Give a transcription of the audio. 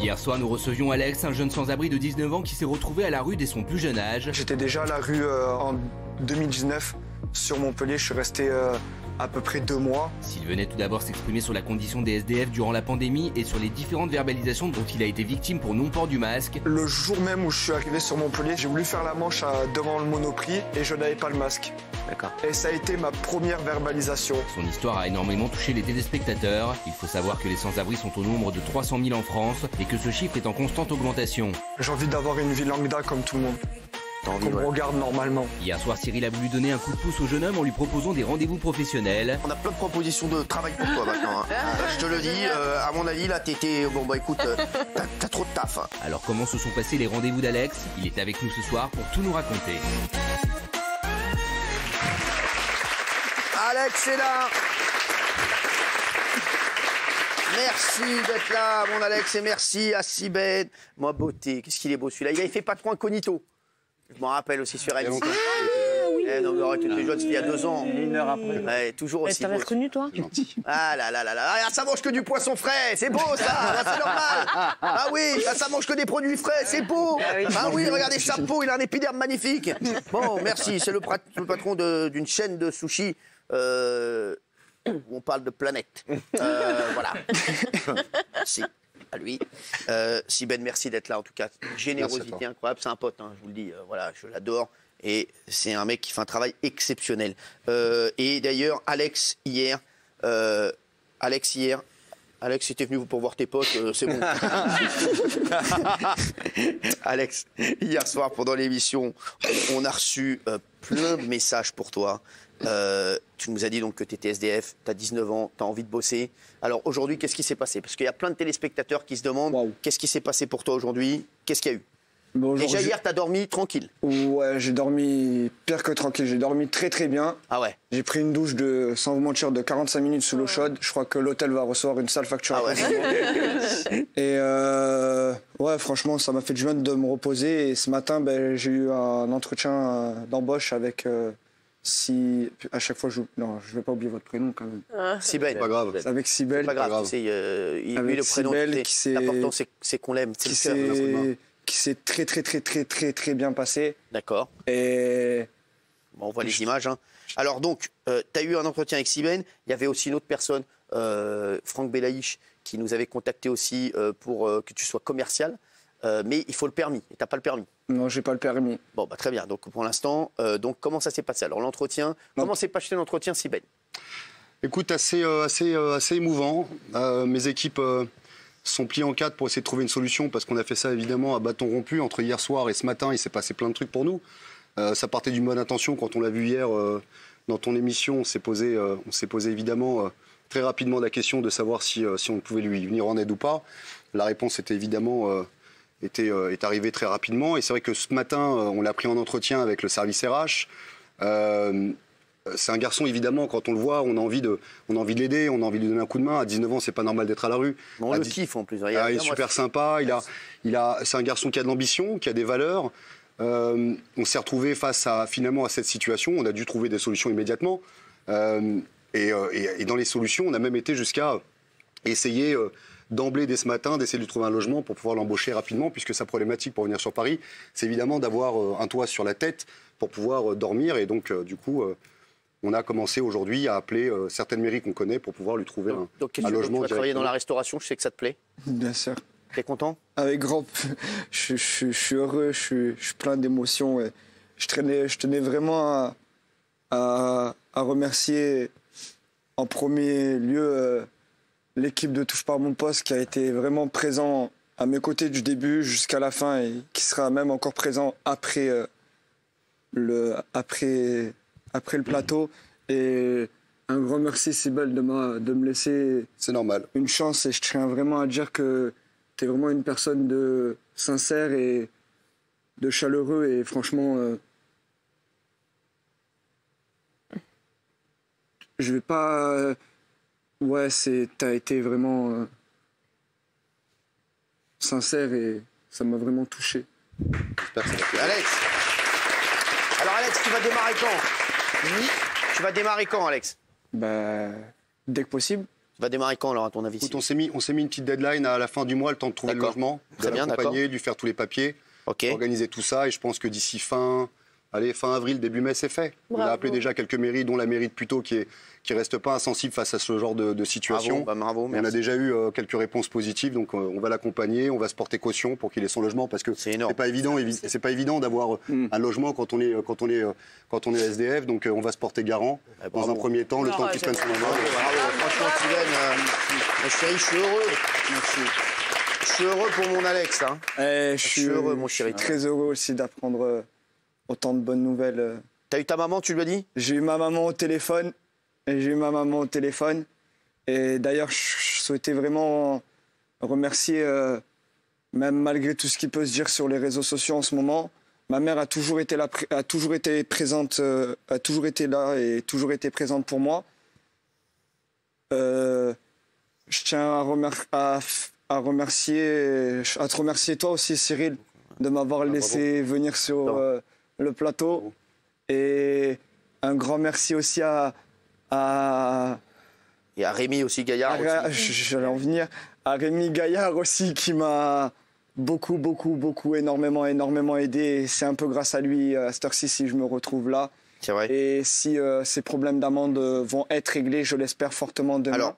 Hier soir, nous recevions Alex, un jeune sans-abri de 19 ans qui s'est retrouvé à la rue dès son plus jeune âge. J'étais déjà à la rue en 2019 sur Montpellier, je suis resté à peu près 2 mois. S'il venait tout d'abord s'exprimer sur la condition des SDF durant la pandémie et sur les différentes verbalisations dont il a été victime pour non-port du masque. Le jour même où je suis arrivé sur Montpellier, j'ai voulu faire la manche devant le Monoprix et je n'avais pas le masque. D'accord. Et ça a été ma première verbalisation. Son histoire a énormément touché les téléspectateurs. Il faut savoir que les sans-abri sont au nombre de 300 000 en France et que ce chiffre est en constante augmentation. J'ai envie d'avoir une vie lambda comme tout le monde. Qu'on me regarde normalement. Hier soir, Cyril a voulu donner un coup de pouce au jeune homme en lui proposant des rendez-vous professionnels. On a plein de propositions de travail pour toi maintenant. Hein. Je te le dis, à mon avis, là, t'étais... Bon, bah écoute, t'as trop de taf. Hein. Alors, comment se sont passés les rendez-vous d'Alex? Il est avec nous ce soir pour tout nous raconter. Alex est là. Merci d'être là, mon Alex, et merci à Sibène. Ma beauté, qu'est-ce qu'il est beau celui-là. Il avait fait Patron Incognito. Je m'en rappelle aussi sur M6. Ah oui. Non, mais arrête, tu étais jeune, c'était il y a 2 ans. 1 heure après. Ouais, toujours aussi T'avais beau. reconnu, toi? Ah là là là là. Ah, ça mange que du poisson frais, c'est beau ça, là, c'est normal. Ah oui, là, ça mange que des produits frais, c'est beau. Ah oui, regardez sa peau, il a un épiderme magnifique. Bon, merci, c'est le patron d'une chaîne de sushis. Où on parle de planète. Voilà. Merci à lui. Sibène, merci d'être là en tout cas. Générosité incroyable, c'est un pote, hein, je vous le dis. Voilà, je l'adore. Et c'est un mec qui fait un travail exceptionnel. Et d'ailleurs, Alex était venu pour voir tes potes, c'est bon. Alex, hier soir pendant l'émission, on a reçu plein de messages pour toi. Tu nous as dit donc que tu étais SDF, tu as 19 ans, tu as envie de bosser. Alors aujourd'hui, qu'est-ce qui s'est passé? Parce qu'il y a plein de téléspectateurs qui se demandent qu'est-ce qui s'est passé pour toi aujourd'hui? Qu'est-ce qu'il y a eu? Bon, déjà hier, tu as dormi tranquille? Ouais, j'ai dormi pire que tranquille, j'ai dormi très très bien. Ah ouais? J'ai pris une douche sans vous mentir, de 45 minutes sous l'eau chaude. Je crois que l'hôtel va recevoir une sale facture. Ah ouais. Et ouais, franchement, ça m'a fait du bien de me reposer. Et ce matin, j'ai eu un entretien d'embauche avec... à chaque fois, non, je vais pas oublier votre prénom quand même. Sibène. Pas grave. C'est avec Sibène. Pas grave. Lui, le prénom, l'important, c'est qu'on l'aime. Qui s'est très bien passé. D'accord. Et bon, on voit les images. Hein. Alors donc, tu as eu un entretien avec Sibène. Il y avait aussi une autre personne, Franck Belaïch, qui nous avait contacté aussi pour que tu sois commercial. Mais il faut le permis. Et tu n'as pas le permis. Non, j'ai pas le permis. Bon, bah, très bien. Donc pour l'instant, comment ça s'est passé? Alors l'entretien, comment s'est passé l'entretien, Sibène? Écoute, assez émouvant. Mes équipes sont pliées en 4 pour essayer de trouver une solution parce qu'on a fait ça évidemment à bâton rompu. Entre hier soir et ce matin, il s'est passé plein de trucs pour nous. Ça partait d'une bonne intention. Quand on l'a vu hier dans ton émission, on s'est posé évidemment très rapidement la question de savoir si on pouvait lui venir en aide ou pas. La réponse était évidemment... est arrivé très rapidement. Et c'est vrai que ce matin, on l'a pris en entretien avec le service RH. C'est un garçon, évidemment, quand on le voit, on a envie de l'aider, on a envie de lui donner un coup de main. À 19 ans, c'est pas normal d'être à la rue. On le kiffe en plus. Il est super sympa. C'est un garçon qui a de l'ambition, qui a des valeurs. On s'est retrouvé face finalement à cette situation. On a dû trouver des solutions immédiatement. Et dans les solutions, on a même été jusqu'à essayer... d'emblée dès ce matin, d'essayer de lui trouver un logement pour pouvoir l'embaucher rapidement, puisque sa problématique pour venir sur Paris, c'est évidemment d'avoir un toit sur la tête pour pouvoir dormir. Et donc, du coup, on a commencé aujourd'hui à appeler certaines mairies qu'on connaît pour pouvoir lui trouver un logement. Tu vas travailler dans la restauration, je sais que ça te plaît. Bien sûr. T'es content? Avec grand... je suis heureux, je suis plein d'émotions. Je tenais vraiment à remercier en premier lieu... l'équipe de Touche pas à mon poste qui a été vraiment présent à mes côtés du début jusqu'à la fin et qui sera même encore présent après le plateau. Et un grand merci Sibène de me laisser une chance. Et je tiens vraiment à dire que tu es vraiment une personne de sincère et de chaleureux. Et franchement, je vais pas... Ouais, t'as été vraiment sincère et ça m'a vraiment touché. Alex. Alors Alex, tu vas démarrer quand? Tu vas démarrer quand, Alex? Dès que possible. Tu vas démarrer quand alors à ton avis? Écoute, on s'est mis une petite deadline à la fin du mois, le temps de trouver le logement, de l'accompagner, de lui faire tous les papiers, organiser tout ça. Et je pense que d'ici fin avril, début mai, c'est fait. Bravo. On a appelé déjà quelques mairies, dont la mairie de Puteaux qui reste pas insensible face à ce genre de situation. Bravo, on a déjà eu quelques réponses positives, donc on va l'accompagner, on va se porter caution pour qu'il ait son logement, parce que c'est pas évident d'avoir un logement quand on est SDF, donc on va se porter garant dans un premier temps, le temps qu'il prenne son logement. Franchement, Steven, mon chéri, je suis heureux. Merci. Je suis heureux pour mon Alex. Hein. Je suis heureux, mon chéri. Très heureux aussi d'apprendre autant de bonnes nouvelles. T'as eu ta maman, tu lui as dit? J'ai eu ma maman au téléphone. Et d'ailleurs, je souhaitais vraiment remercier, même malgré tout ce qui peut se dire sur les réseaux sociaux en ce moment, ma mère a toujours été là, a toujours été présente, a toujours été là et toujours été présente pour moi. Je tiens à te remercier toi aussi, Cyril, de m'avoir laissé venir sur le plateau. Et un grand merci aussi à Rémi aussi Gaillard. J'allais en venir. À Rémi Gaillard aussi, qui m'a beaucoup, énormément aidé. C'est un peu grâce à lui, à cette heure-ci, si je me retrouve là. C'est vrai. Et si ces problèmes d'amende vont être réglés, je l'espère fortement demain. Alors,